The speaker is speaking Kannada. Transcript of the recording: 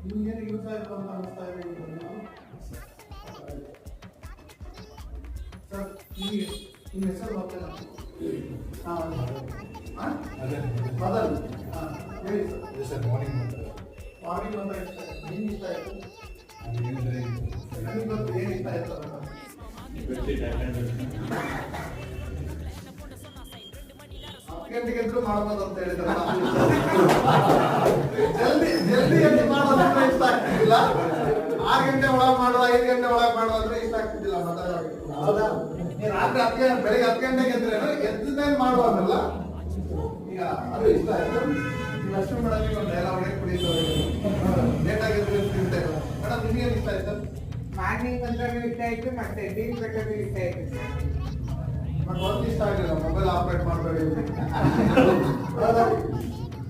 ನಿಮ್ಗೆ ಯೂಸ್ ಆಯ್ತು ಅಂತ ಅನಿಸ್ತಾ ಇದೆ ಸರ್. ನಿಮ್ಮ ಹೆಸರು ಗೊತ್ತಿಲ್ಲ. ಮದನ್. ಹೇಳಿ ಸರ್. ಮಾರ್ನಿಂಗ್ ಅಂತ ಇಷ್ಟ ನಿಮ್ಗೆ ಇಷ್ಟ ಆಯಿತು. ನನಗೆ ಗೊತ್ತು ಏನು ಇಷ್ಟ ಆಯ್ತು ಅಂತ. ಗಂಟೆಗೆದ್ರು ಮಾಡ್ಬೋದು ಅಂತ ಹೇಳಿದ್ರೆ ಜಲ್ದಿ ಜಲ್ದಿ ಎದ್ದು ಮಾಡೋದಂದ್ರೆ ಇಷ್ಟ ಆಗ್ತಿದ್ದಿಲ್ಲ. 6 ಗಂಟೆ ಒಳಗೆ ಮಾಡೋದು 5 ಗಂಟೆ ಒಳಗೆ ಮಾಡೋದಂದ್ರೆ ಇಷ್ಟ ಆಗ್ತಿದ್ದಿಲ್ಲ. ರಾತ್ರಿ ಬೆಳಿಗ್ಗೆ 10 ಗಂಟೆಗೆ ಎದ್ರೆ ಎದ್ದ ಮೇಲೆ ಮಾಡುವಾಗಲ್ಲ ಈಗ ಅದು ಇಷ್ಟ ಆಯ್ತು. ಲಕ್ಷ್ಮಿ ಮೇಡಮ್ ಒಂದು ಡೈಲಾಗ್ ಹೊಡೆ ಕುಡಿತಾರೆ ಲೇಟ್ ಆಗಿದ್ರೆ ಮೇಡಮ್ ನಿಮ್ಗೇನು ಇಷ್ಟ ಆಯ್ತು? ಮಾರ್ನಿಂಗ್ ಬಂದಾಗ ಇಷ್ಟ ಆಯ್ತು, ಮತ್ತೆ ಟೀ ಬೇಕಾದ್ರೆ ಇಷ್ಟ ಆಯ್ತು. ಬಟ್ ಒಂದು ಇಷ್ಟ ಆಗಿಲ್ಲ, ಮೊಬೈಲ್ ಆಪರೇಟ್ ಮಾಡಬೇಡಿ.